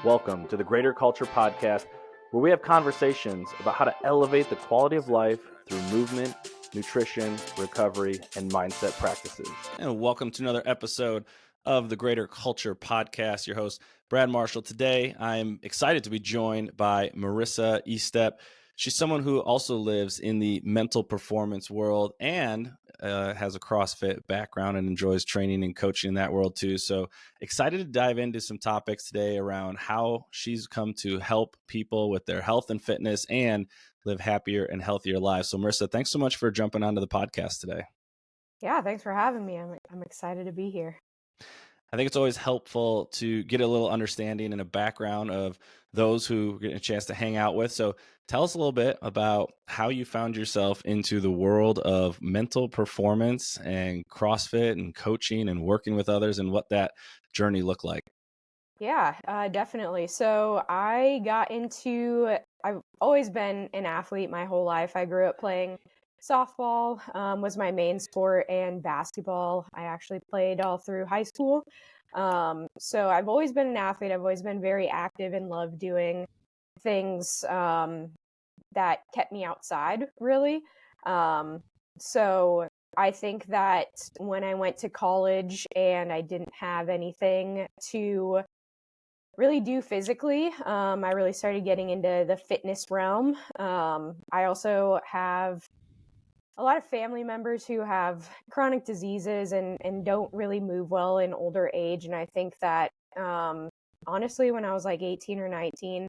Welcome to the Greater Culture Podcast, where we have conversations about how to elevate the quality of life through movement, nutrition, recovery, and mindset practices. And welcome to another episode of the Greater Culture Podcast. Your host, Brad Marshall. Today, I'm excited to be joined by Marissa Estep. She's someone who also lives in the mental performance world and has a CrossFit background and enjoys training and coaching in that world too. So excited to dive into some topics today around how she's come to help people with their health and fitness and live happier and healthier lives. So Marissa, thanks so much for jumping onto the podcast today. Yeah, thanks for having me. I'm excited to be here. I think it's always helpful to get a little understanding and a background of those who get a chance to hang out with. So tell us a little bit about how you found yourself into the world of mental performance and CrossFit and coaching and working with others and what that journey looked like. Yeah, definitely. So I've always been an athlete my whole life. I grew up playing softball, was my main sport, and basketball. I actually played all through high school. So I've always been an athlete. I've always been very active and loved doing things that kept me outside, really. So I think that when I went to college and I didn't have anything to really do physically, I really started getting into the fitness realm. I also have a lot of family members who have chronic diseases and don't really move well in older age. And I think that, honestly, when I was like 18 or 19,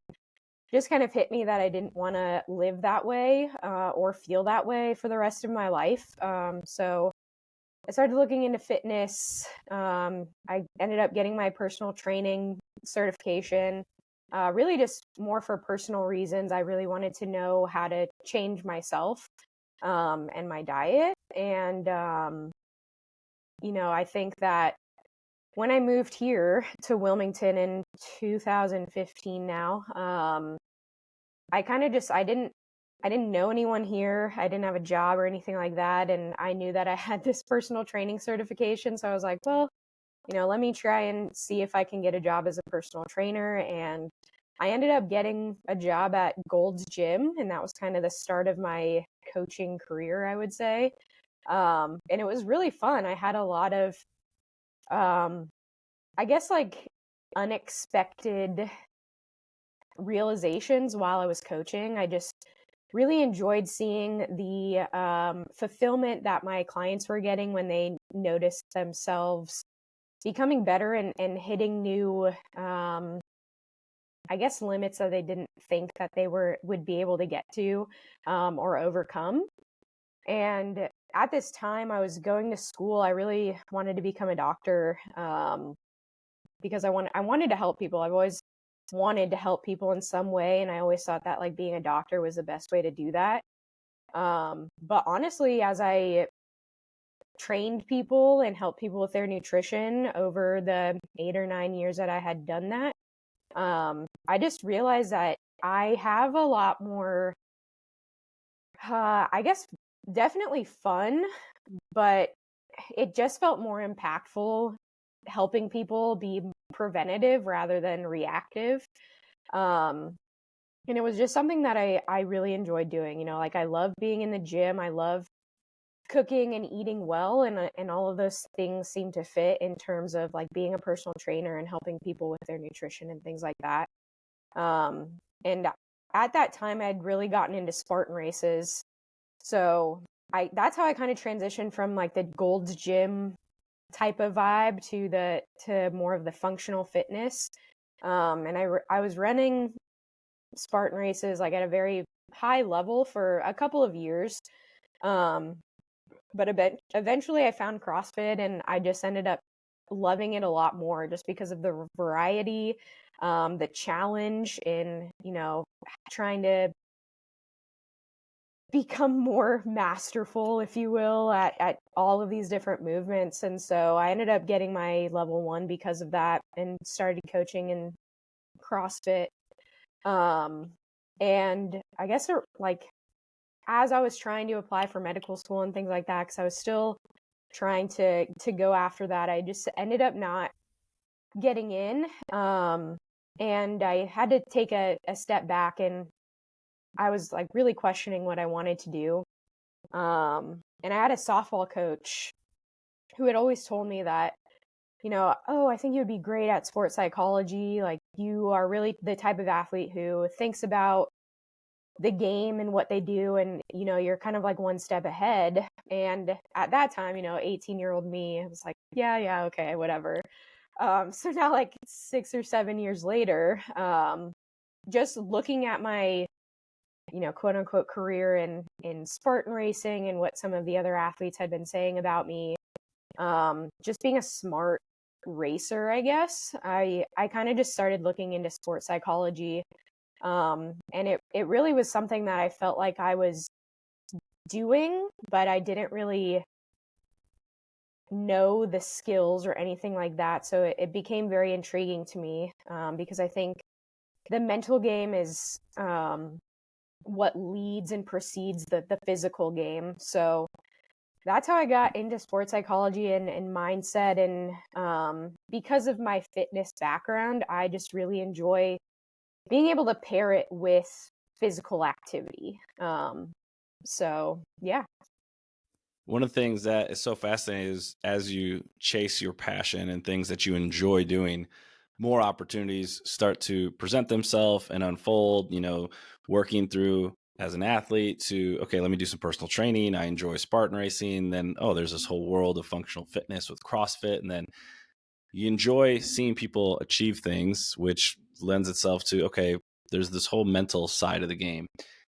just kind of hit me that I didn't want to live that way or feel that way for the rest of my life. So I started looking into fitness. I ended up getting my personal training certification, really just more for personal reasons. I really wanted to know how to change myself and my diet. And, I think that when I moved here to Wilmington in 2015 now, I didn't know anyone here. I didn't have a job or anything like that. And I knew that I had this personal training certification. So I was like, well, let me try and see if I can get a job as a personal trainer. And I ended up getting a job at Gold's Gym. And that was kind of the start of my coaching career, I would say. And it was really fun. I had a lot of, I guess, like unexpected realizations while I was coaching. I just really enjoyed seeing the fulfillment that my clients were getting when they noticed themselves becoming better and hitting new, I guess, limits that they didn't think that they would be able to get to or overcome. And at this time, I was going to school. I really wanted to become a doctor because I wanted to help people. I've always wanted to help people in some way, and I always thought that like being a doctor was the best way to do that. But honestly, as I trained people and helped people with their nutrition over the 8 or 9 years that I had done that, I just realized that I have a lot more, I guess, definitely fun, but it just felt more impactful helping people be preventative rather than reactive. And it was just something that I really enjoyed doing. Like I love being in the gym. I love cooking and eating well, and all of those things seem to fit in terms of like being a personal trainer and helping people with their nutrition and things like that. And at that time, I'd really gotten into Spartan races. So that's how I kind of transitioned from like the Gold's Gym type of vibe to more of the functional fitness. And I was running Spartan races like at a very high level for a couple of years. But eventually I found CrossFit and I just ended up loving it a lot more just because of the variety, the challenge in, trying to become more masterful, if you will, at all of these different movements. And so I ended up getting my level 1 because of that and started coaching in CrossFit. And I guess like as I was trying to apply for medical school and things like that, because I was still trying to go after that, I just ended up not getting in. And I had to take a step back, and I was like really questioning what I wanted to do. And I had a softball coach who had always told me that, oh, I think you would be great at sports psychology. Like, you are really the type of athlete who thinks about the game and what they do, and you're kind of like one step ahead. And at that time, 18-year-old me was like, yeah, okay, whatever. So now, like 6 or 7 years later, just looking at my quote unquote career in Spartan racing and what some of the other athletes had been saying about me, just being a smart racer, I guess, I kind of just started looking into sports psychology. And it really was something that I felt like I was doing, but I didn't really know the skills or anything like that. So it became very intriguing to me, because I think the mental game is what leads and precedes the physical game. So that's how I got into sports psychology and mindset. And because of my fitness background, I just really enjoy being able to pair it with physical activity. So yeah. One of the things that is so fascinating is as you chase your passion and things that you enjoy doing, more opportunities start to present themselves and unfold, working through as an athlete to, okay, let me do some personal training. I enjoy Spartan racing. Then, oh, there's this whole world of functional fitness with CrossFit. And then you enjoy seeing people achieve things, which lends itself to, okay, there's this whole mental side of the game.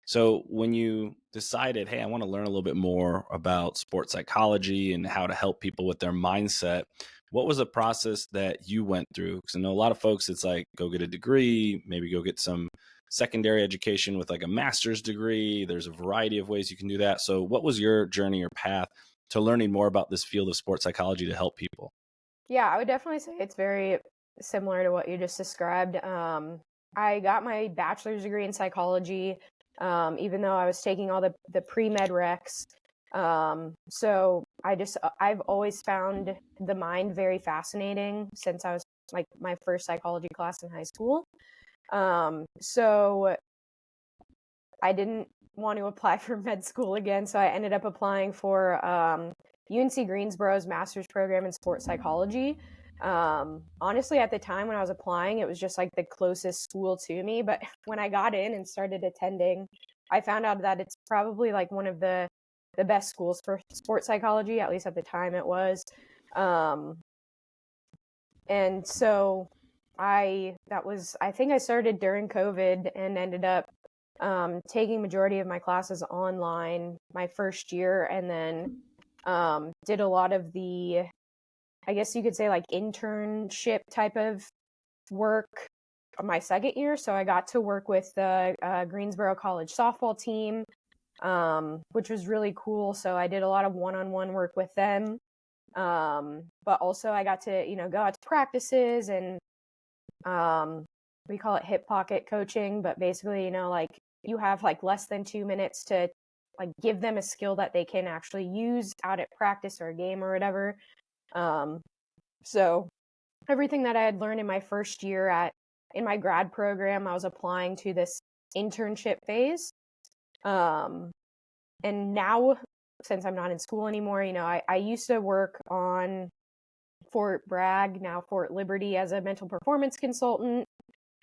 So when you decided, hey, I want to learn a little bit more about sports psychology and how to help people with their mindset, what was the process that you went through? Because I know a lot of folks, it's like, go get a degree, maybe go get some secondary education with like a master's degree. There's a variety of ways you can do that. So what was your journey or path to learning more about this field of sports psychology to help people? Yeah, I would definitely say it's very similar to what you just described. I got my bachelor's degree in psychology, even though I was taking all the pre-med recs. So I've always found the mind very fascinating since I was like my first psychology class in high school. So I didn't want to apply for med school again, so I ended up applying for UNC Greensboro's master's program in sports psychology. Honestly, at the time when I was applying, it was just like the closest school to me. But when I got in and started attending, I found out that it's probably like one of the best schools for sports psychology, at least at the time it was. And so I think I started during COVID and ended up taking majority of my classes online my first year, and then did a lot of the, I guess you could say, like internship type of work my second year. So I got to work with the Greensboro College softball team, which was really cool. So I did a lot of one-on-one work with them. But also I got to, go out to practices and we call it hip pocket coaching, but basically, like you have like less than 2 minutes to like give them a skill that they can actually use out at practice or a game or whatever. So everything that I had learned in my first year in my grad program, I was applying to this internship phase. And now, since I'm not in school anymore, I used to work on Fort Bragg, now Fort Liberty, as a mental performance consultant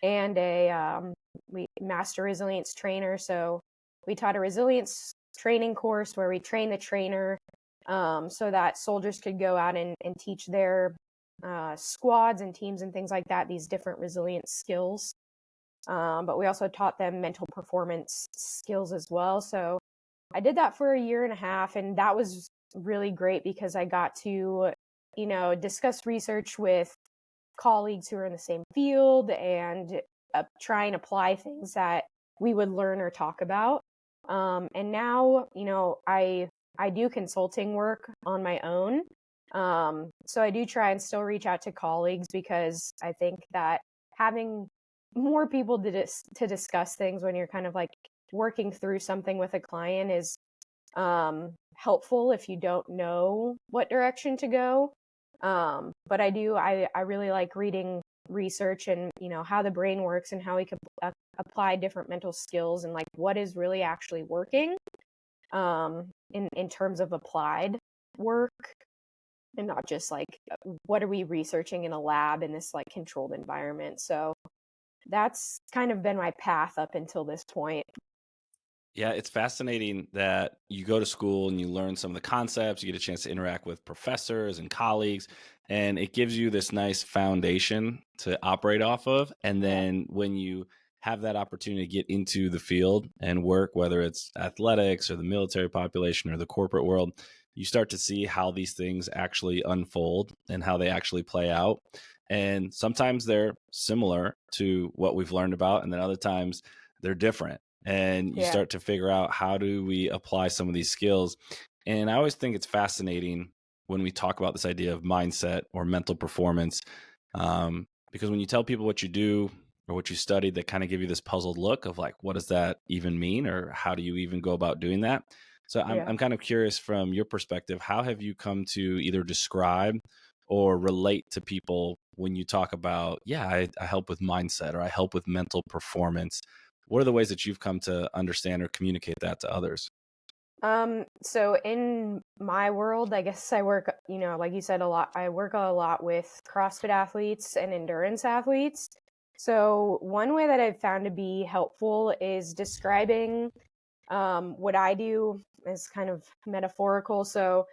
and a master resilience trainer. So we taught a resilience training course where we train the trainer so that soldiers could go out and teach their squads and teams and things like that these different resilience skills. But we also taught them mental performance skills as well. So I did that for a year and a half, and that was really great because I got to, discuss research with colleagues who are in the same field and try and apply things that we would learn or talk about. And now, I do consulting work on my own. So I do try and still reach out to colleagues because I think that having more people to discuss things when you're kind of like working through something with a client is helpful if you don't know what direction to go. But I really like reading research and, how the brain works and how we could apply different mental skills and like what is really actually working in terms of applied work and not just like what are we researching in a lab in this like controlled environment. So that's kind of been my path up until this point. Yeah, it's fascinating that you go to school and you learn some of the concepts, you get a chance to interact with professors and colleagues, and it gives you this nice foundation to operate off of. And Yeah. then when you have that opportunity to get into the field and work, whether it's athletics or the military population or the corporate world, you start to see how these things actually unfold and how they actually play out. And sometimes they're similar to what we've learned about, and then other times they're different, and you Yeah. start to figure out how do we apply some of these skills. And I always think it's fascinating when we talk about this idea of mindset or mental performance, because when you tell people what you do or what you studied, they kind of give you this puzzled look of like, what does that even mean, or how do you even go about doing that? So Yeah. I'm kind of curious from your perspective, how have you come to either describe or relate to people when you talk about, yeah, I help with mindset or I help with mental performance? What are the ways that you've come to understand or communicate that to others? So in my world, I guess I work, like you said, a lot. I work a lot with CrossFit athletes and endurance athletes. So one way that I've found to be helpful is describing what I do is kind of metaphorical. So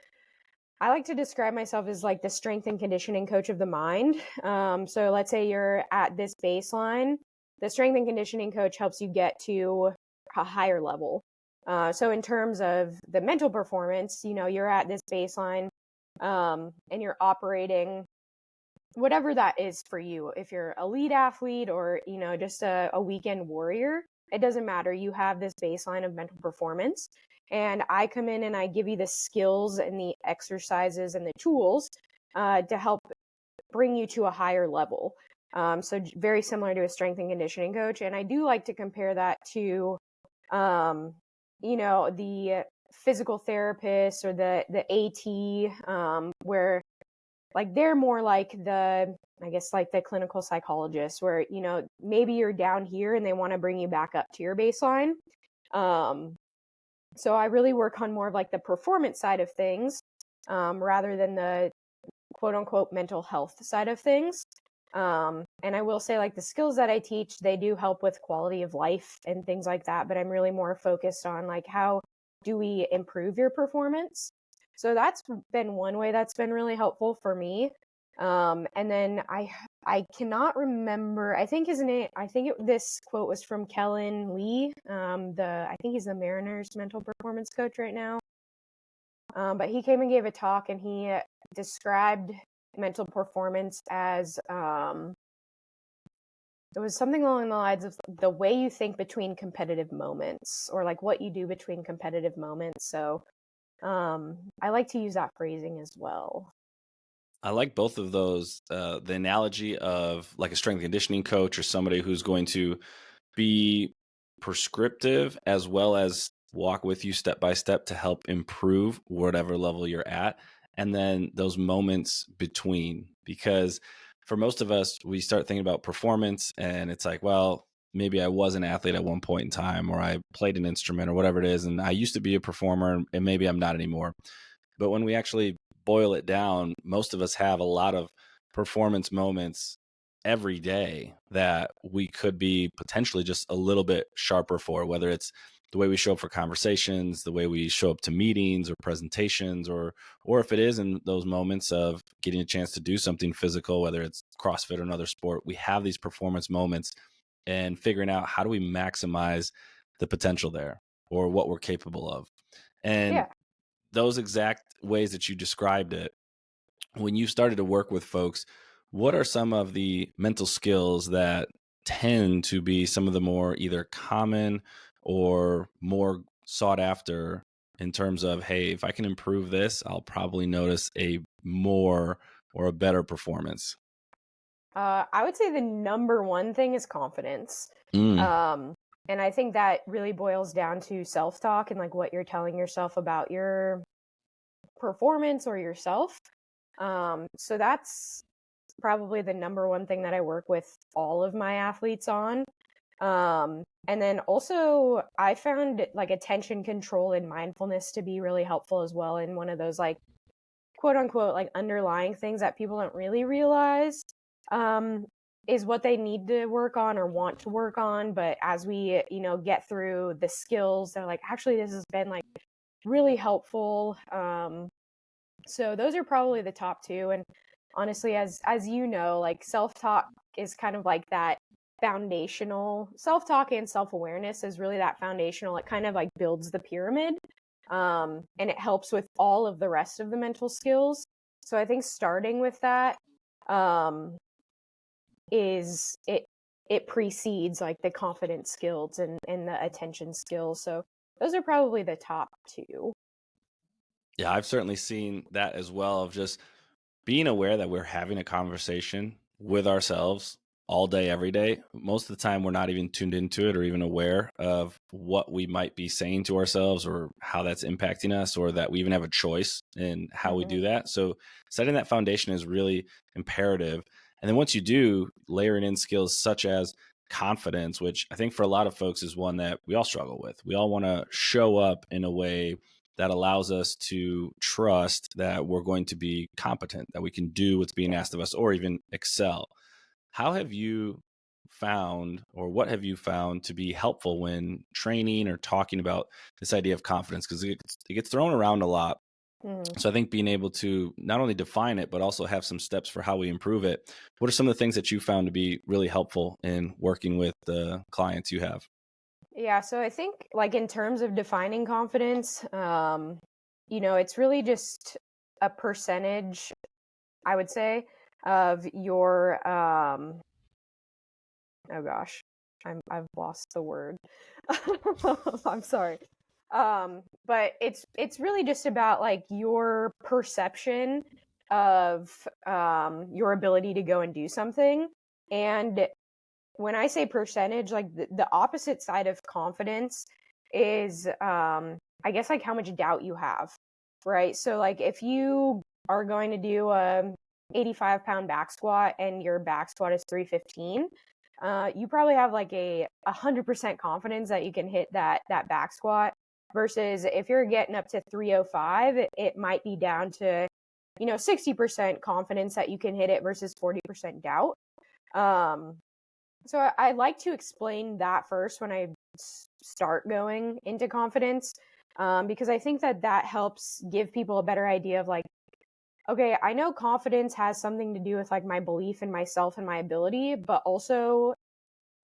I like to describe myself as like the strength and conditioning coach of the mind. So let's say you're at this baseline. The strength and conditioning coach helps you get to a higher level. So in terms of the mental performance, you're at this baseline and you're operating whatever that is for you. If you're a lead athlete or, just a weekend warrior, it doesn't matter. You have this baseline of mental performance. And I come in and I give you the skills and the exercises and the tools to help bring you to a higher level. So very similar to a strength and conditioning coach. And I do like to compare that to, the physical therapist or the AT, where like they're more like I guess like the clinical psychologist where, maybe you're down here and they want to bring you back up to your baseline. So I really work on more of like the performance side of things, rather than the quote unquote mental health side of things. And I will say like the skills that I teach, they do help with quality of life and things like that, but I'm really more focused on like how do we improve your performance. So that's been one way that's been really helpful for me. And then I cannot remember. I think his name. This quote was from Kellen Lee. I think he's the Mariners mental performance coach right now. But he came and gave a talk, and he described mental performance as it was something along the lines of the way you think between competitive moments, or like what you do between competitive moments. So I like to use that phrasing as well. I like both of those. The analogy of like a strength and conditioning coach or somebody who's going to be prescriptive as well as walk with you step by step to help improve whatever level you're at. And then those moments between, because for most of us, we start thinking about performance and it's like, well, maybe I was an athlete at one point in time, or I played an instrument or whatever it is. And I used to be a performer and maybe I'm not anymore. But when we actually boil it down, most of us have a lot of performance moments every day that we could be potentially just a little bit sharper for, whether it's the way we show up for conversations, the way we show up to meetings or presentations, or if it is in those moments of getting a chance to do something physical, whether it's CrossFit or another sport, we have these performance moments and figuring out how do we maximize the potential there or what we're capable of. And Yeah. those exact ways that you described it, when you started to work with folks, what are some of the mental skills that tend to be some of the more either common or more sought after in terms of, hey, if I can improve this, I'll probably notice a more or a better performance? I would say the number one thing is confidence. Mm. And I think that really boils down to self-talk and like what you're telling yourself about your performance or yourself. So probably the number one thing that I work with all of my athletes on. And then also I found like attention control and mindfulness to be really helpful as well, in one of those like quote unquote like underlying things that people don't really realize is what they need to work on or want to work on. But as we, get through the skills, they're like, actually, this has been like really helpful. So those are probably the top two. And honestly, as you know, like self-talk is kind of like that foundational. Self-talk and self-awareness is really that foundational. It kind of like builds the pyramid. And it helps with all of the rest of the mental skills. So I think starting with that is it precedes like the confidence skills and the attention skills. So those are probably the top two. Yeah, I've certainly seen that as well, of just being aware that we're having a conversation with ourselves all day, every day. Most of the time, we're not even tuned into it or even aware of what we might be saying to ourselves or how that's impacting us, or that we even have a choice in how we do that. So setting that foundation is really imperative. And then once you do, layering in skills such as confidence, which I think for a lot of folks is one that we all struggle with. We all want to show up in a way that allows us to trust that we're going to be competent, that we can do what's being asked of us, or even excel. How have you found, or what have you found to be helpful when training or talking about this idea of confidence? Because it gets thrown around a lot. So I think being able to not only define it, but also have some steps for how we improve it. What are some of the things that you found to be really helpful in working with the clients you have? Yeah, so I think like in terms of defining confidence, it's really just a percentage, I would say, of your oh gosh, I've lost the word. I'm sorry. But it's really just about like your perception of your ability to go and do something. And when I say percentage, like the opposite side of confidence is I guess like how much doubt you have, right? So like if you are going to do a 85-pound back squat and your back squat is 315, you probably have like a 100% confidence that you can hit that back squat, versus if you're getting up to 305, it might be down to 60% confidence that you can hit it versus 40% doubt. So I like to explain that first when I start going into confidence, because I think that helps give people a better idea of like, okay, I know confidence has something to do with like my belief in myself and my ability, but also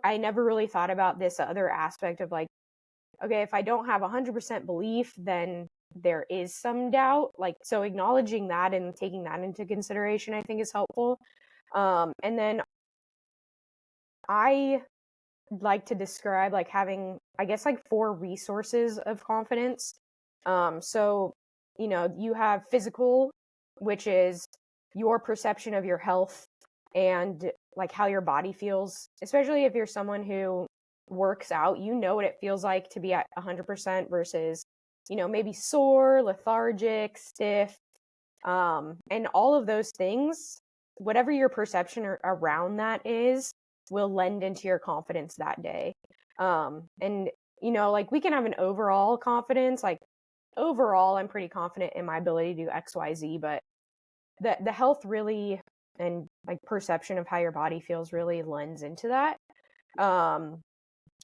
I never really thought about this other aspect of like, okay, if I don't have 100% belief, then there is some doubt. Like, so acknowledging that and taking that into consideration, I think is helpful. And then I like to describe like having, I guess, like 4 resources of confidence. So, you have physical, which is your perception of your health and like how your body feels, especially if you're someone who works out, what it feels like to be at 100% versus, maybe sore, lethargic, stiff, and all of those things, whatever your perception around that is, will lend into your confidence that day. And like we can have an overall confidence, like overall I'm pretty confident in my ability to do XYZ, but the health really, and like perception of how your body feels, really lends into that.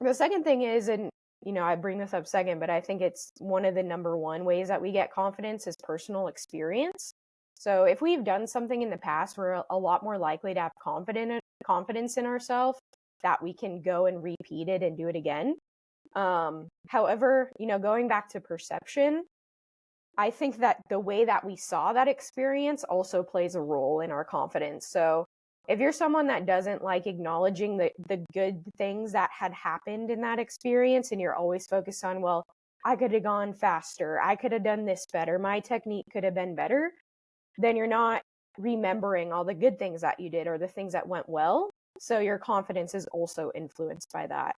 The second thing is, and I bring this up second, but I think it's one of the number one ways that we get confidence is personal experience. So if we've done something in the past, we're a lot more likely to have confidence in ourselves that we can go and repeat it and do it again. However, going back to perception, I think that the way that we saw that experience also plays a role in our confidence. So if you're someone that doesn't like acknowledging the good things that had happened in that experience, and you're always focused on, well, I could have gone faster, I could have done this better, my technique could have been better, then you're not remembering all the good things that you did or the things that went well. So your confidence is also influenced by that,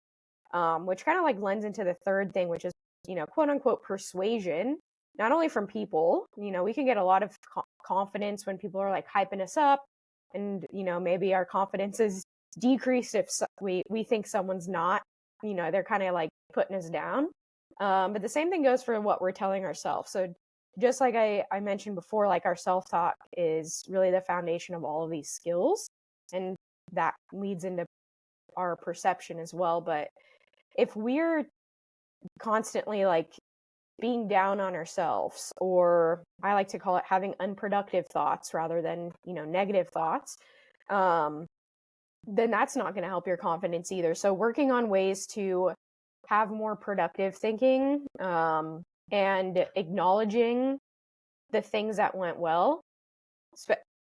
which kind of like lends into the third thing, which is, quote unquote persuasion, not only from people. We can get a lot of confidence when people are like hyping us up, And, maybe our confidence is decreased if we think someone's not, they're kind of like putting us down. But the same thing goes for what we're telling ourselves. So just like I mentioned before, like our self-talk is really the foundation of all of these skills. And that leads into our perception as well. But if we're constantly like being down on ourselves, or I like to call it having unproductive thoughts rather than, negative thoughts, then that's not going to help your confidence either. So working on ways to have more productive thinking, and acknowledging the things that went well,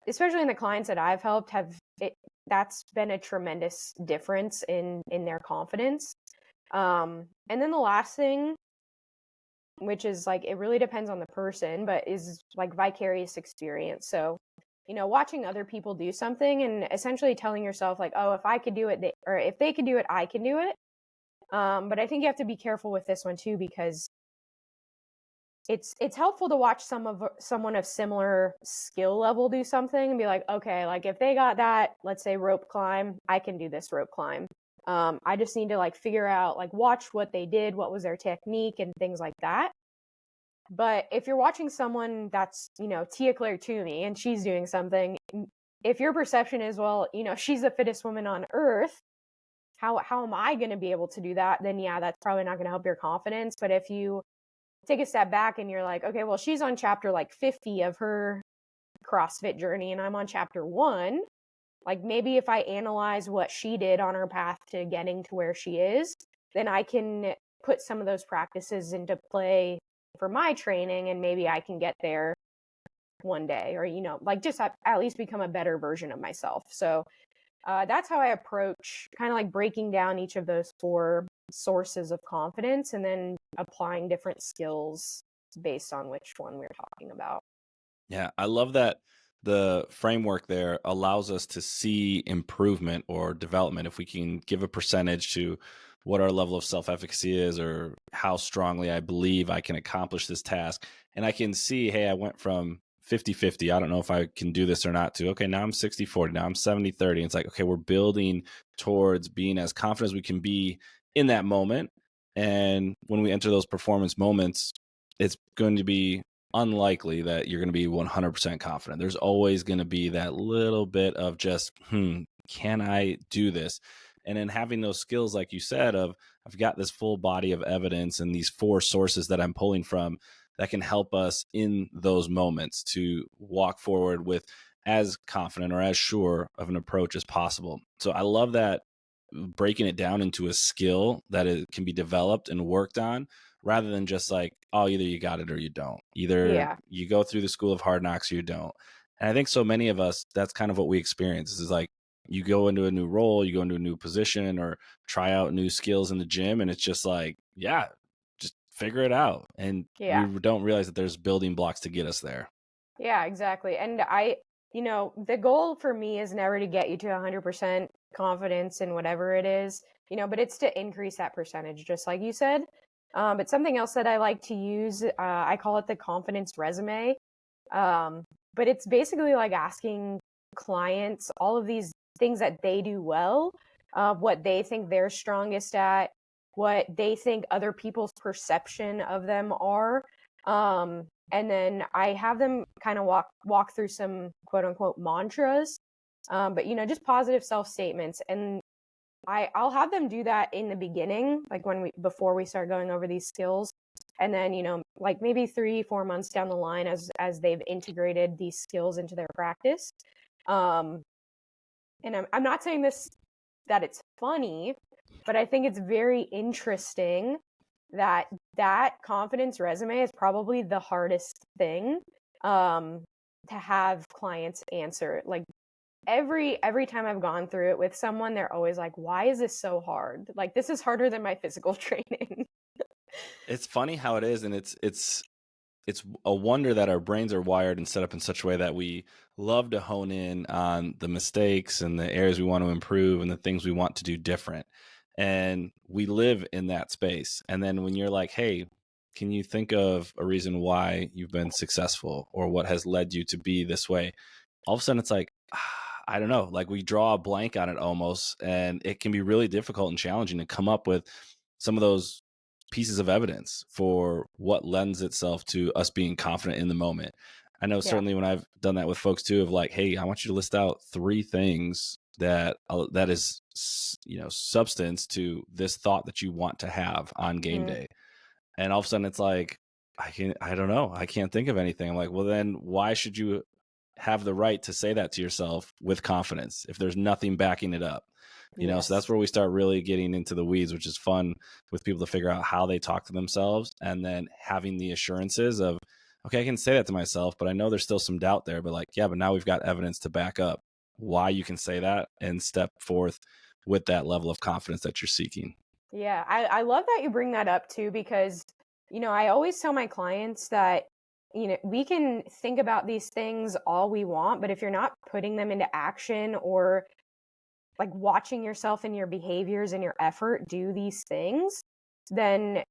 especially in the clients that I've helped, that's been a tremendous difference in their confidence. And then the last thing, which is like, it really depends on the person, but is like vicarious experience. So, watching other people do something and essentially telling yourself like, oh, if I could do it, or if they could do it, I can do it. But I think you have to be careful with this one too, because it's helpful to watch someone of similar skill level do something and be like, okay, like if they got that, let's say rope climb, I can do this rope climb. I just need to like figure out, like watch what they did, what was their technique and things like that. But if you're watching someone that's, Tia Claire Toomey and she's doing something, if your perception is, well, she's the fittest woman on earth, how am I going to be able to do that? Then yeah, that's probably not going to help your confidence. But if you take a step back and you're like, okay, well, she's on chapter like 50 of her CrossFit journey and I'm on chapter 1. Like maybe if I analyze what she did on her path to getting to where she is, then I can put some of those practices into play for my training, and maybe I can get there one day, or, like just at least become a better version of myself. So that's how I approach kind of like breaking down each of those 4 sources of confidence and then applying different skills based on which one we're talking about. Yeah, I love that the framework there allows us to see improvement or development. If we can give a percentage to what our level of self-efficacy is, or how strongly I believe I can accomplish this task, and I can see, hey, I went from 50-50, I don't know if I can do this or not, to, okay, now I'm 60-40, now I'm 70-30. And it's like, okay, we're building towards being as confident as we can be in that moment. And when we enter those performance moments, it's going to be unlikely that you're going to be 100% confident. There's always going to be that little bit of just, can I do this? And then having those skills, like you said, of I've got this full body of evidence and these 4 sources that I'm pulling from that can help us in those moments to walk forward with as confident or as sure of an approach as possible. So I love that, breaking it down into a skill that it can be developed and worked on, rather than just like, oh, either you got it or you don't. Either you go through the school of hard knocks or you don't. And I think so many of us, that's kind of what we experience, is like, you go into a new role, you go into a new position, or try out new skills in the gym, and it's just like, yeah, just figure it out. And we don't realize that there's building blocks to get us there. Yeah, exactly. And the goal for me is never to get you to 100% confidence in whatever it is, but it's to increase that percentage, just like you said. But something else that I like to use, I call it the confidence resume. But it's basically like asking clients all of these things that they do well, what they think they're strongest at, what they think other people's perception of them are. And then I have them kind of walk through some quote unquote mantras, but just positive self statements. And I'll have them do that in the beginning, like before we start going over these skills. And then, like maybe 3-4 months down the line, as they've integrated these skills into their practice. And I'm not saying that it's funny, but I think it's very interesting that confidence resume is probably the hardest thing to have clients answer. Like every time I've gone through it with someone, they're always like, why is this so hard? Like, this is harder than my physical training. It's funny how it is. And it's a wonder that our brains are wired and set up in such a way that we love to hone in on the mistakes and the areas we want to improve and the things we want to do different. And we live in that space. And then when you're like, hey, can you think of a reason why you've been successful or what has led you to be this way? All of a sudden it's like, I don't know, like we draw a blank on it almost, and it can be really difficult and challenging to come up with some of those pieces of evidence for what lends itself to us being confident in the moment. I know Yeah. certainly when I've done that with folks too, of like, hey, I want you to list out 3 things that is, substance to this thought that you want to have on game Mm, day. And all of a sudden it's like, I don't know. I can't think of anything. I'm like, well, then why should you have the right to say that to yourself with confidence if there's nothing backing it up? So that's yes. where we start really getting into the weeds, which is fun with people to figure out how they talk to themselves and then having the assurances of, okay, I can say that to myself, but I know there's still some doubt there. But like, yeah, but now we've got evidence to back up why you can say that and step forth with that level of confidence that you're seeking. Yeah. I love that you bring that up too, because, I always tell my clients that, we can think about these things all we want, but if you're not putting them into action or like watching yourself and your behaviors and your effort do these things, then,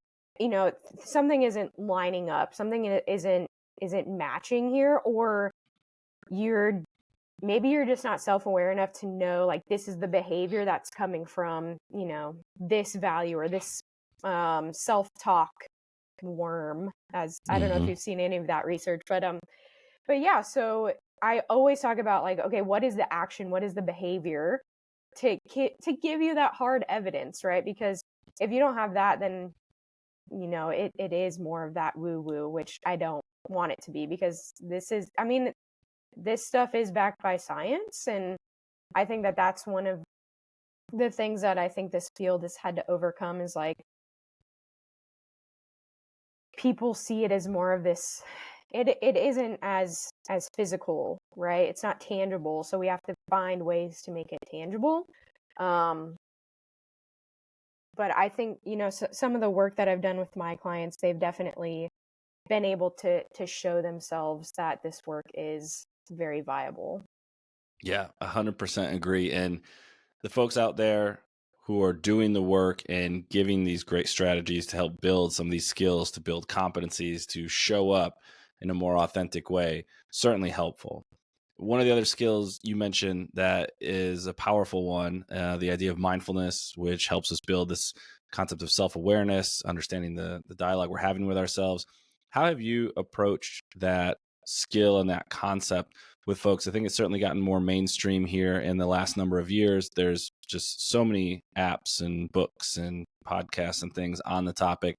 something isn't lining up, something isn't matching here, or you're maybe you're just not self-aware enough to know like this is the behavior that's coming from this value or this self-talk worm, as I don't know if Hmm. you've seen any of that research, but yeah, so I always talk about like, okay, what is the action, what is the behavior to give you that hard evidence, right? Because if you don't have that, then it is more of that woo woo, which I don't want it to be, because this stuff is backed by science. And I think that that's one of the things that I think this field has had to overcome, is like people see it as more of this, it isn't as physical, right? It's not tangible, so we have to find ways to make it tangible. um but I think some of the work that I've done with my clients, they've definitely been able to show themselves that this work is very viable. Yeah, 100% agree. And the folks out there who are doing the work and giving these great strategies to help build some of these skills, to build competencies, to show up in a more authentic way, certainly helpful. One of the other skills you mentioned that is a powerful one, the idea of mindfulness, which helps us build this concept of self-awareness, understanding the dialogue we're having with ourselves. How have you approached that skill and that concept with folks? I think it's certainly gotten more mainstream here in the last number of years. There's just so many apps and books and podcasts and things on the topic.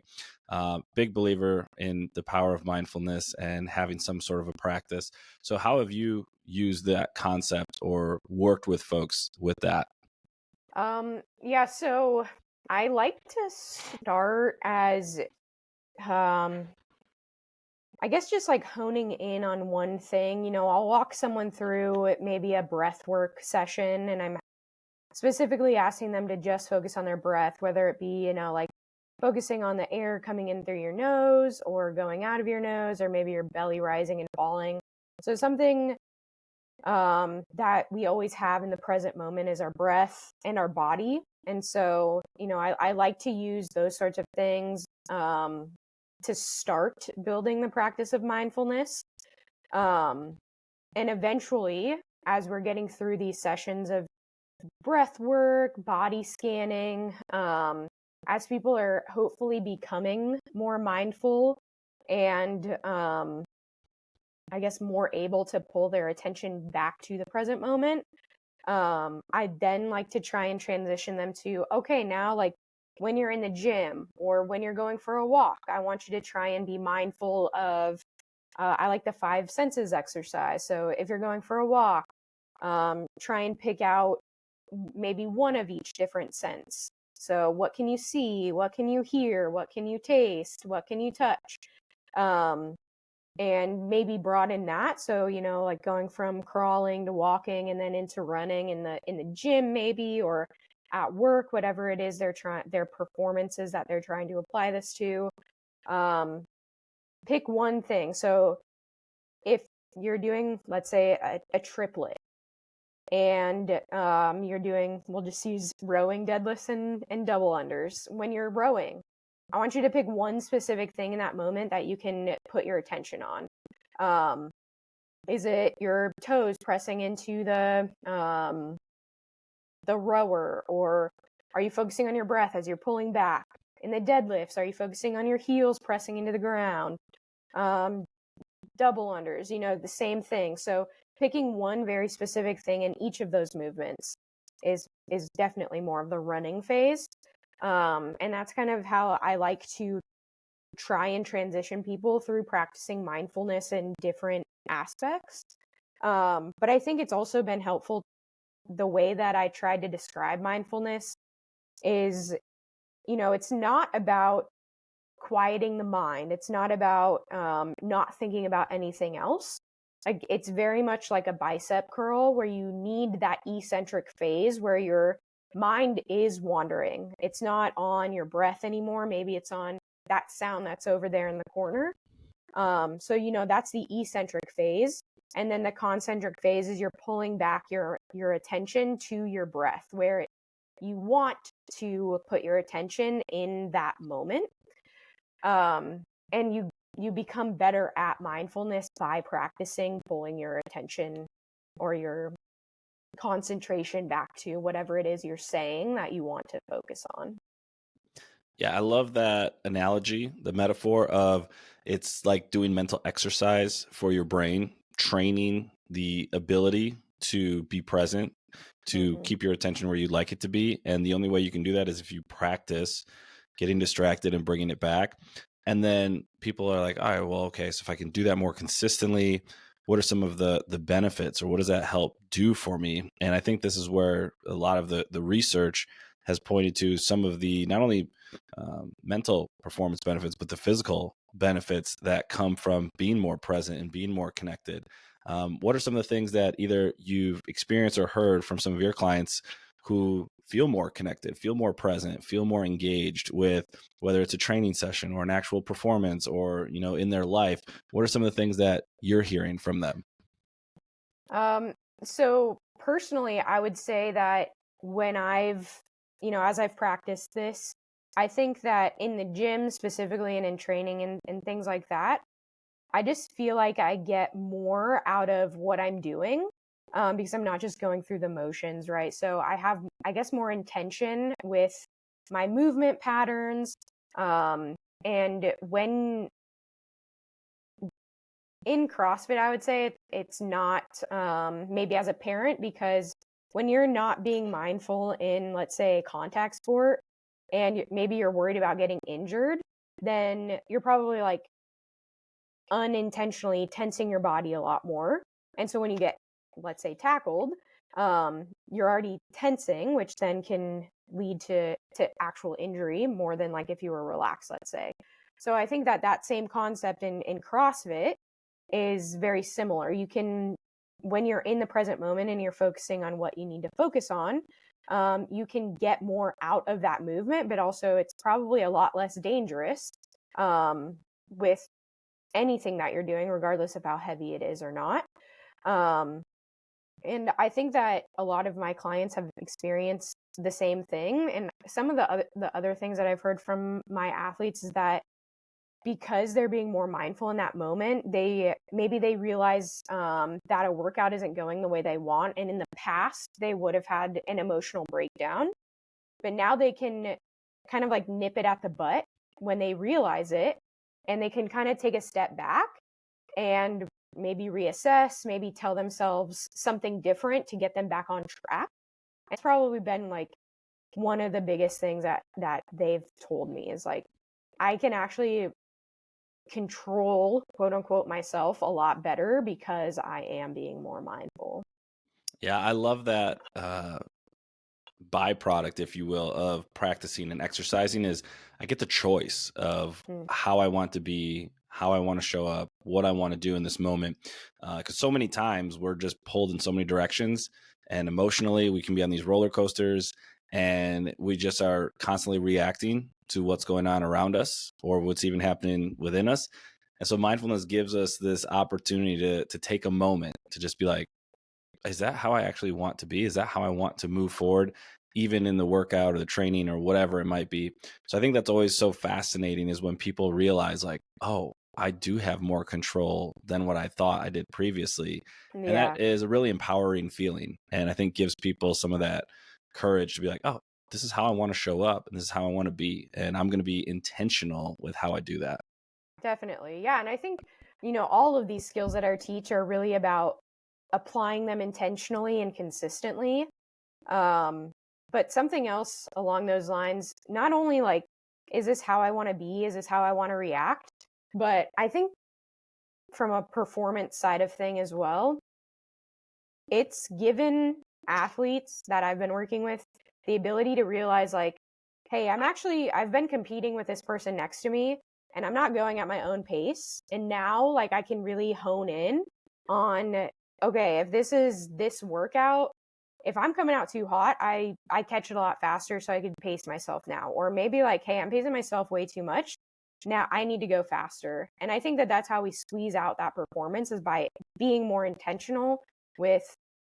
Big believer in the power of mindfulness and having some sort of a practice. So how have you used that concept or worked with folks with that? Yeah, so I like to start as um I guess just like honing in on one thing. I'll walk someone through maybe a breath work session, and I'm specifically asking them to just focus on their breath, whether it be, like focusing on the air coming in through your nose or going out of your nose, or maybe your belly rising and falling. So something that we always have in the present moment is our breath and our body. And so, I like to use those sorts of things to start building the practice of mindfulness. Um, and eventually, as we're getting through these sessions of breath work, body scanning, as people are hopefully becoming more mindful and I guess more able to pull their attention back to the present moment, I then like to try and transition them to, okay, now like when you're in the gym or when you're going for a walk, I want you to try and be mindful of, I like the 5 senses exercise. So if you're going for a walk, try and pick out maybe one of each different sense. So what can you see? What can you hear? What can you taste? What can you touch? Um, and maybe broaden that. So, like going from crawling to walking and then into running in the gym maybe, or at work, whatever it is their performances that they're trying to apply this to. Um, Pick one thing. So if you're doing, let's say, a triplet, and you're doing, we'll just use rowing, deadlifts, and double unders. When you're rowing, I want you to pick one specific thing in that moment that you can put your attention on. Um, Is it your toes pressing into the rower, or are you focusing on your breath as you're pulling back? In the deadlifts, are you focusing on your heels pressing into the ground? Double unders, the same thing. So picking one very specific thing in each of those movements is definitely more of the running phase. And that's kind of how I like to try and transition people through practicing mindfulness in different aspects. But I think it's also been helpful. The way that I tried to describe mindfulness is, it's not about quieting the mind. It's not about not thinking about anything else. Like, it's very much like a bicep curl where you need that eccentric phase where your mind is wandering. It's not on your breath anymore. Maybe it's on that sound that's over there in the corner. So, that's the eccentric phase. And then the concentric phase is you're pulling back your attention to your breath, where you want to put your attention in that moment. And you become better at mindfulness by practicing pulling your attention or your concentration back to whatever it is you're saying that you want to focus on. Yeah, I love that analogy, the metaphor of it's like doing mental exercise for your brain, training the ability to be present, to keep your attention where you'd like it to be. And the only way you can do that is if you practice getting distracted and bringing it back. And then people are like, all right, well, okay, so if I can do that more consistently, what are some of the benefits, or what does that help do for me? And I think this is where a lot of the research has pointed to some of the not only mental performance benefits, but the physical benefits that come from being more present and being more connected. What are some of the things that either you've experienced or heard from some of your clients who feel more connected, feel more present, feel more engaged with whether it's a training session or an actual performance or, in their life? What are some of the things that you're hearing from them? So personally, I would say that when as I've practiced this, I think that in the gym specifically and in training and things like that, I just feel like I get more out of what I'm doing, because I'm not just going through the motions, right? So I have, I guess, more intention with my movement patterns. And when in CrossFit, I would say it's not maybe as a parent, because when you're not being mindful in, let's say, a contact sport, and maybe you're worried about getting injured, then you're probably like unintentionally tensing your body a lot more. And so when you get, let's say, tackled, you're already tensing, which then can lead to actual injury more than like if you were relaxed, let's say. So I think that same concept in CrossFit is very similar. You can, when you're in the present moment and you're focusing on what you need to focus on, you can get more out of that movement, but also it's probably a lot less dangerous with anything that you're doing, regardless of how heavy it is or not. And I think that a lot of my clients have experienced the same thing. And some of the other things that I've heard from my athletes is that because they're being more mindful in that moment, they realize that a workout isn't going the way they want. And in the past, they would have had an emotional breakdown, but now they can kind of like nip it at the butt when they realize it, and they can kind of take a step back and maybe reassess, maybe tell themselves something different to get them back on track. It's probably been like one of the biggest things that they've told me is like, I can actually control, quote unquote, myself a lot better because I am being more mindful. Yeah, I love that byproduct, if you will, of practicing and exercising is I get the choice of how I want to be, how I want to show up, what I want to do in this moment. Because so many times we're just pulled in so many directions, and emotionally we can be on these roller coasters, and we just are constantly reacting to what's going on around us or what's even happening within us. And so mindfulness gives us this opportunity to take a moment to just be like, is that how I actually want to be? Is that how I want to move forward, even in the workout or the training or whatever it might be? So I think that's always so fascinating, is when people realize like, oh, I do have more control than what I thought I did previously. And Yeah, that is a really empowering feeling. And I think gives people some of that courage to be like, oh, this is how I want to show up and this is how I want to be. And I'm going to be intentional with how I do that. definitely. Yeah. And I think, all of these skills that I teach are really about applying them intentionally and consistently. Um, but something else along those lines, not only like, is this how I want to be? Is this how I want to react? But I think from a performance side of thing as well, it's given athletes that I've been working with the ability to realize like, hey, I've been competing with this person next to me and I'm not going at my own pace. And now like I can really hone in on, okay, if this is this workout, if I'm coming out too hot, I catch it a lot faster so I could pace myself now. Or maybe like, hey, I'm pacing myself way too much. Now I need to go faster. And I think that that's how we squeeze out that performance is by being more intentional with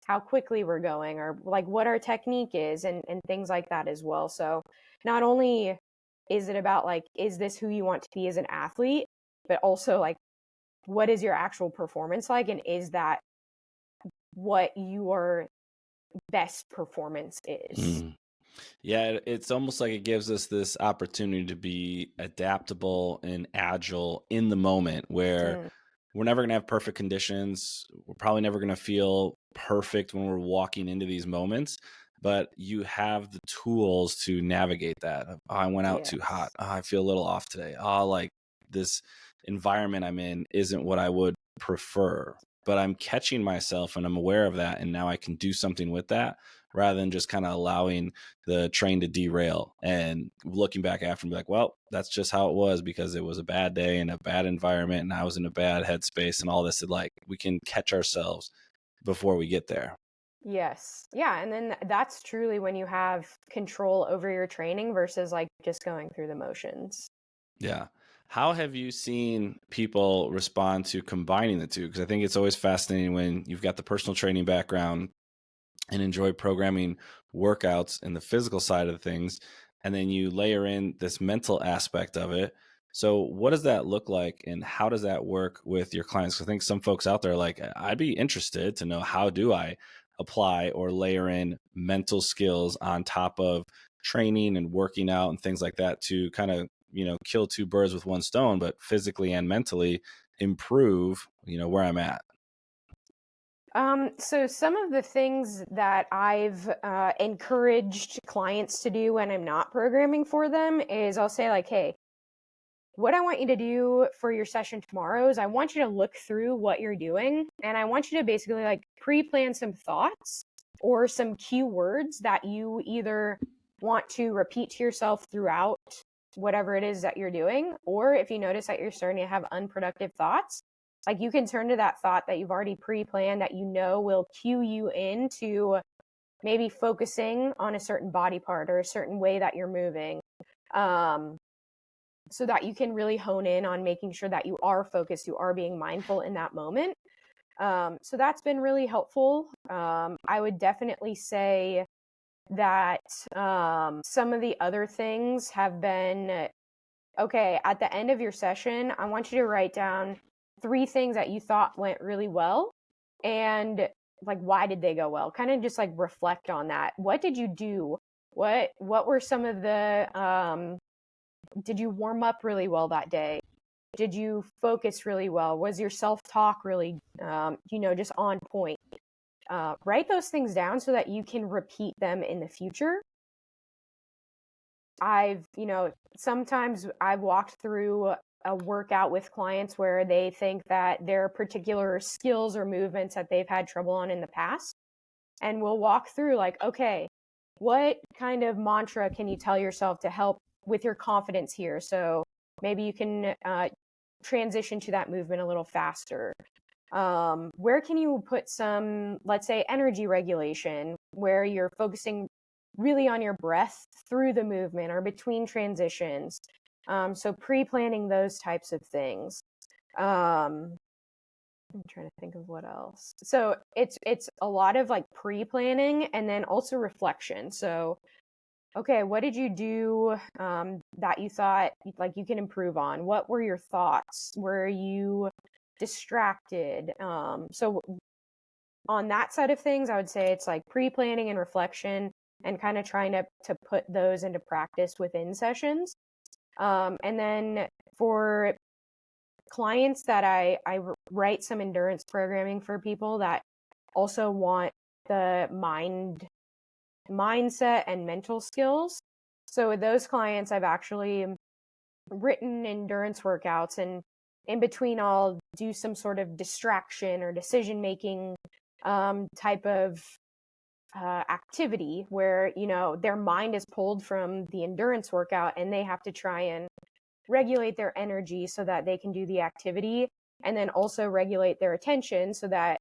how quickly we're going or like what our technique is and things like that as well. So not only is it about like, is this who you want to be as an athlete, but also like, what is your actual performance like? And is that what your best performance is? Mm. Yeah, it's almost like it gives us this opportunity to be adaptable and agile in the moment where Mm, we're never going to have perfect conditions. We're probably never going to feel perfect when we're walking into these moments, but you have the tools to navigate that. Oh, I went out too hot. yes. Oh, I feel a little off today. Oh, like this environment I'm in isn't what I would prefer, but I'm catching myself and I'm aware of that. And now I can do something with that rather than just kind of allowing the train to derail and looking back after and be like, well, that's just how it was because it was a bad day and a bad environment and I was in a bad headspace and all this. Like we can catch ourselves before we get there. Yes. Yeah. And then that's truly when you have control over your training versus like just going through the motions. Yeah. How have you seen people respond to combining the two? Because I think it's always fascinating when you've got the personal training background and enjoy programming workouts and the physical side of things, and then you layer in this mental aspect of it. So what does that look like and how does that work with your clients? 'Cause I think some folks out there are like, I'd be interested to know, how do I apply or layer in mental skills on top of training and working out and things like that to kind of, kill two birds with one stone, but physically and mentally improve, where I'm at. So some of the things that I've encouraged clients to do when I'm not programming for them is I'll say like, hey, what I want you to do for your session tomorrow is I want you to look through what you're doing and I want you to basically like pre-plan some thoughts or some keywords that you either want to repeat to yourself throughout whatever it is that you're doing, or if you notice that you're starting to have unproductive thoughts, like you can turn to that thought that you've already pre-planned that you know will cue you into maybe focusing on a certain body part or a certain way that you're moving. Um, so that you can really hone in on making sure that you are focused, you are being mindful in that moment. So that's been really helpful. I would definitely say that some of the other things have been okay, at the end of your session, I want you to write down 3 things that you thought went really well and like why did they go well? Kind of just like reflect on that. What did you do? What were some of the did you warm up really well that day? Did you focus really well? Was your self-talk really just on point? Write those things down so that you can repeat them in the future. Sometimes I've walked through a workout with clients where they think that there are particular skills or movements that they've had trouble on in the past. And we'll walk through like, okay, what kind of mantra can you tell yourself to help with your confidence here? So maybe you can transition to that movement a little faster. Where can you put some, let's say, energy regulation where you're focusing really on your breath through the movement or between transitions? So pre-planning those types of things. I'm trying to think of what else. So it's a lot of like pre-planning and then also reflection. So okay, what did you do that you thought like you can improve on? What were your thoughts? Were you distracted? So on that side of things, I would say it's like pre-planning and reflection and kind of trying to put those into practice within sessions. And then for clients that I write some endurance programming for people that also want the mindset and mental skills. So with those clients, I've actually written endurance workouts, and in between I'll do some sort of distraction or decision making type of activity where, you know, their mind is pulled from the endurance workout and they have to try and regulate their energy so that they can do the activity, and then also regulate their attention so that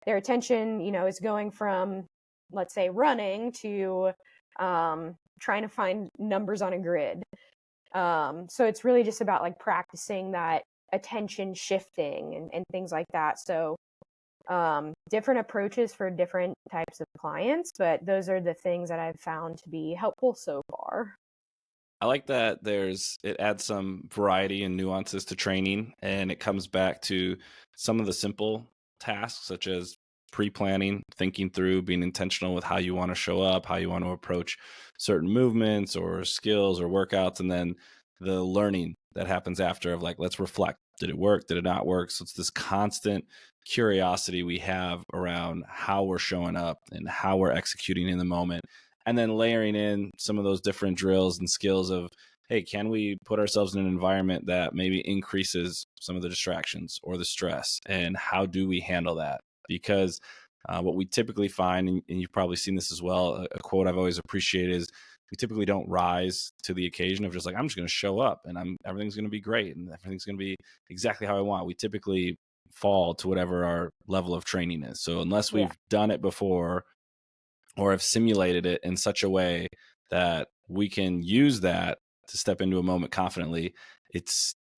their attention, you know, is going from, let's say, running to trying to find numbers on a grid. So it's really just about like practicing that attention shifting and things like that. So different approaches for different types of clients, but those are the things that I've found to be helpful so far. I like that it adds some variety and nuances to training, and it comes back to some of the simple tasks such as pre-planning, thinking through, being intentional with how you want to show up, how you want to approach certain movements or skills or workouts, and then the learning that happens after of like, let's reflect. Did it work? Did it not work? So it's this constant curiosity we have around how we're showing up and how we're executing in the moment, and then layering in some of those different drills and skills of, hey, can we put ourselves in an environment that maybe increases some of the distractions or the stress, and how do we handle that? Because what we typically find, and you've probably seen this as well, a quote I've always appreciated is, we typically don't rise to the occasion of just like, I'm just going to show up and everything's going to be great and everything's going to be exactly how I want. We typically fall to whatever our level of training is. So unless Yeah. we've done it before or have simulated it in such a way that we can use that to step into a moment confidently, it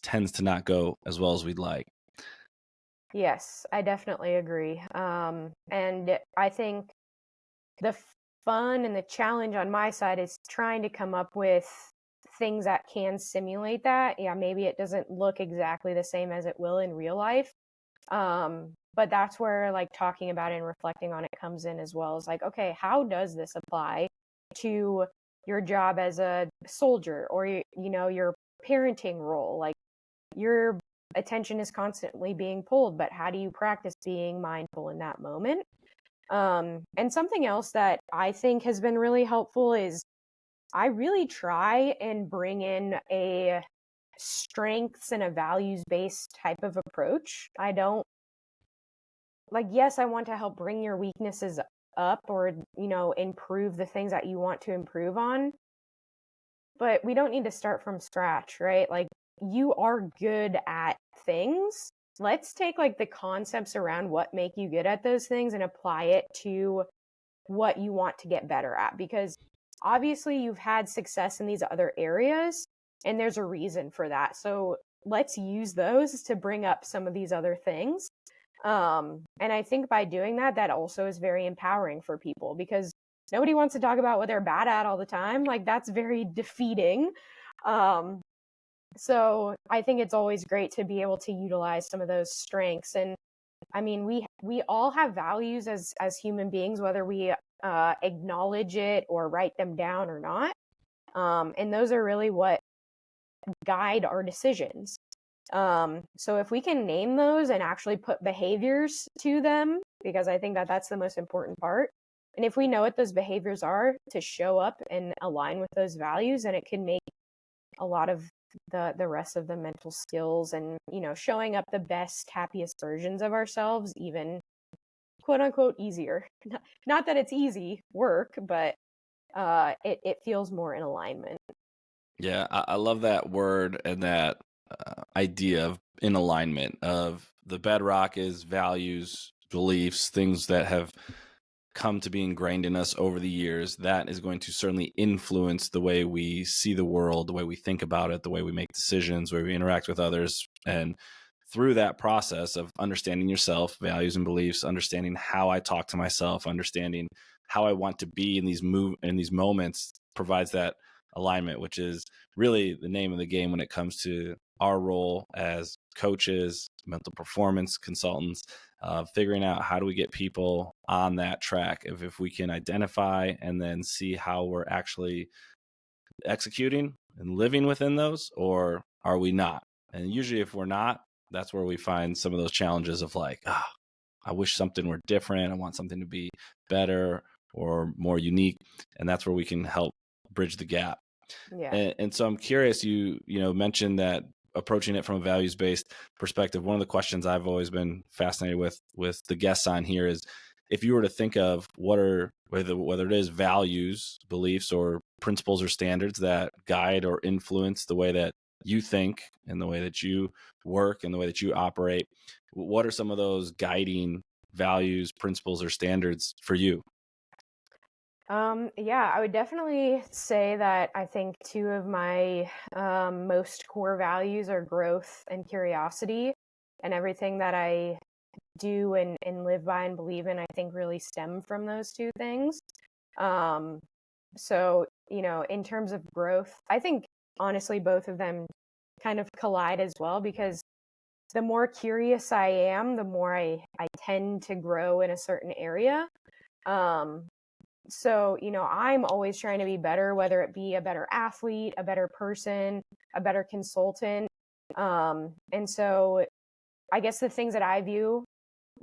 tends to not go as well as we'd like. Yes, I definitely agree. And I think the fun and the challenge on my side is trying to come up with things that can simulate that. Yeah, maybe it doesn't look exactly the same as it will in real life. But that's where like talking about it and reflecting on it comes in as well. As like, okay, how does this apply to your job as a soldier or, you know, your parenting role? Like your attention is constantly being pulled, but how do you practice being mindful in that moment? And something else that I think has been really helpful is I really try and bring in a strengths and a values based type of approach. I don't like, yes, I want to help bring your weaknesses up or, you know, improve the things that you want to improve on, but we don't need to start from scratch, right? Like, you are good at things. Let's take like the concepts around what make you good at those things and apply it to what you want to get better at, because obviously you've had success in these other areas and there's a reason for that. So let's use those to bring up some of these other things. And I think by doing that, that also is very empowering for people, because nobody wants to talk about what they're bad at all the time. Like, that's very defeating. Um, so I think it's always great to be able to utilize some of those strengths. And I mean, we all have values as human beings, whether we acknowledge it or write them down or not. And those are really what guide our decisions. So if we can name those and actually put behaviors to them, because I think that that's the most important part. And if we know what those behaviors are to show up and align with those values, then it can make a lot of the rest of the mental skills and, you know, showing up the best, happiest versions of ourselves, even quote unquote easier. Not that it's easy work, but it feels more in alignment. Yeah, I love that word and that idea of in alignment, of the bedrock is values, beliefs, things that have come to be ingrained in us over the years. That is going to certainly influence the way we see the world, the way we think about it, the way we make decisions, the way we interact with others. And through that process of understanding yourself, values and beliefs, understanding how I talk to myself, understanding how I want to be in these moments provides that alignment, which is really the name of the game when it comes to our role as coaches, mental performance consultants, figuring out how do we get people on that track. If we can identify and then see how we're actually executing and living within those, or are we not? And usually if we're not, that's where we find some of those challenges of like, I wish something were different. I want something to be better or more unique. And that's where we can help bridge the gap. Yeah. And so I'm curious, you mentioned that approaching it from a values-based perspective. One of the questions I've always been fascinated with the guests on here is, if you were to think of whether it is values, beliefs, or principles or standards that guide or influence the way that you think and the way that you work and the way that you operate, what are some of those guiding values, principles, or standards for you? Yeah, I would definitely say that I think two of my most core values are growth and curiosity, and everything that I do and live by and believe in, I think really stem from those two things. So, in terms of growth, I think honestly both of them kind of collide as well, because the more curious I am, the more I tend to grow in a certain area. So, I'm always trying to be better, whether it be a better athlete, a better person, a better consultant. And so I guess the things that I view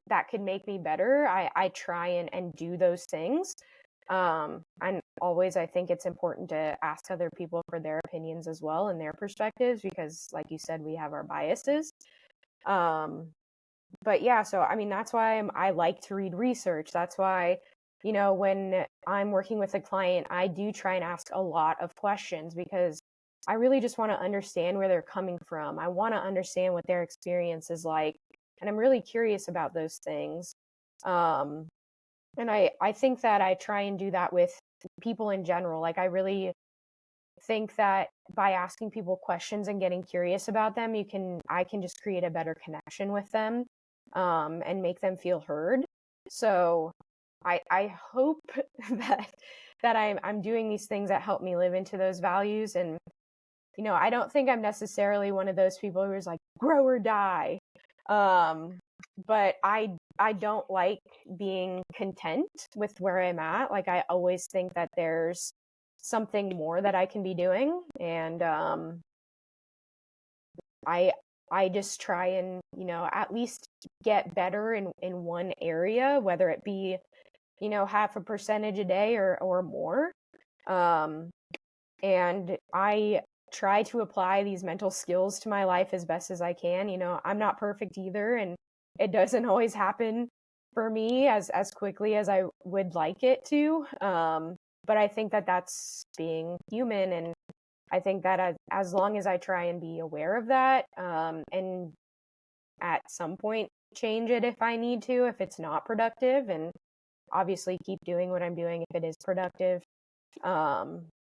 that could make me better, I try and do those things. And always, I think it's important to ask other people for their opinions as well and their perspectives, because like you said, we have our biases. But yeah, so I mean, that's why I like to read research. That's why, when I'm working with a client, I do try and ask a lot of questions, because I really just want to understand where they're coming from. I want to understand what their experience is like. And I'm really curious about those things. And I think that I try and do that with people in general. Like, I really think that by asking people questions and getting curious about them, I can just create a better connection with them, and make them feel heard. So I hope that I'm doing these things that help me live into those values. And I don't think I'm necessarily one of those people who's like grow or die. But I don't like being content with where I'm at. Like, I always think that there's something more that I can be doing. And I just try and, at least get better in one area, whether it be, half a percentage a day or more. And I try to apply these mental skills to my life as best as I can. I'm not perfect either, and it doesn't always happen for me as quickly as I would like it to. But I think that that's being human, and I think that as long as I try and be aware of that, and at some point change it if I need to, if it's not productive, and obviously keep doing what I'm doing if it is productive.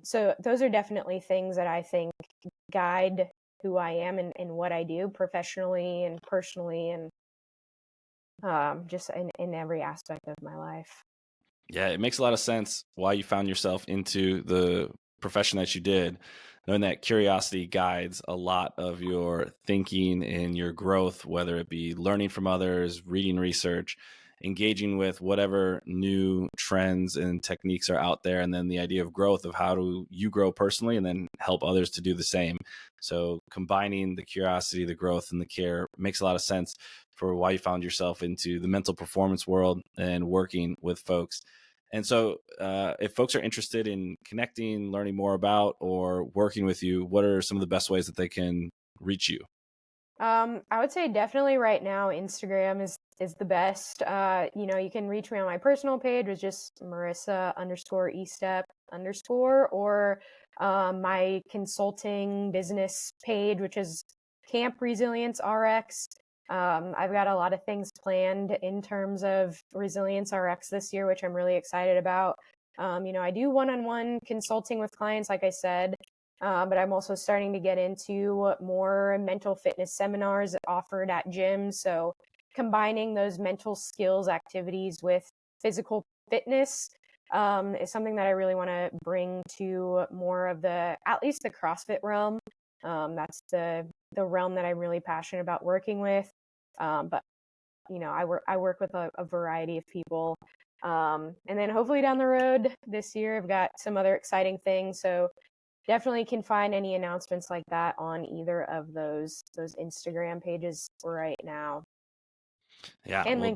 So those are definitely things that I think guide who I am and what I do professionally and personally, and just in every aspect of my life. Yeah, it makes a lot of sense why you found yourself into the profession that you did, knowing that curiosity guides a lot of your thinking and your growth, whether it be learning from others, reading research, engaging with whatever new trends and techniques are out there, and then the idea of growth, of how do you grow personally and then help others to do the same. So combining the curiosity, the growth, and the care makes a lot of sense for why you found yourself into the mental performance world and working with folks. And so if folks are interested in connecting, learning more about, or working with you, what are some of the best ways that they can reach you? I would say definitely right now Instagram is the best. You can reach me on my personal page, which is Marissa_Estep_, or my consulting business page, which is Camp Resilience RX. I've got a lot of things planned in terms of Resilience RX this year, which I'm really excited about. I do one-on-one consulting with clients, like I said. But I'm also starting to get into more mental fitness seminars offered at gyms. So combining those mental skills activities with physical fitness is something that I really want to bring to more of at least the CrossFit realm. That's the realm that I'm really passionate about working with. But I work with a variety of people. And then hopefully down the road this year, I've got some other exciting things. So definitely can find any announcements like that on either of those Instagram pages right now. Yeah, And we'll LinkedIn.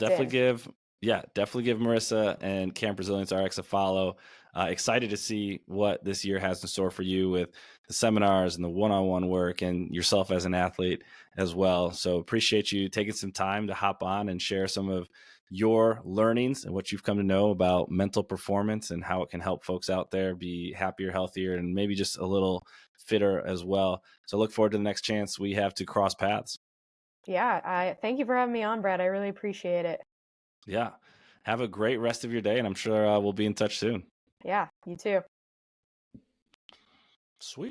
definitely give Marissa and Camp Resilience RX a follow. Excited to see what this year has in store for you with the seminars and the one-on-one work and yourself as an athlete as well. So appreciate you taking some time to hop on and share some of your learnings and what you've come to know about mental performance and how it can help folks out there be happier, healthier, and maybe just a little fitter as well. So look forward to the next chance we have to cross paths. Yeah, I thank you for having me on, Brad. I really appreciate it. Yeah. Have a great rest of your day, and I'm sure we'll be in touch soon. Yeah, you too. Sweet.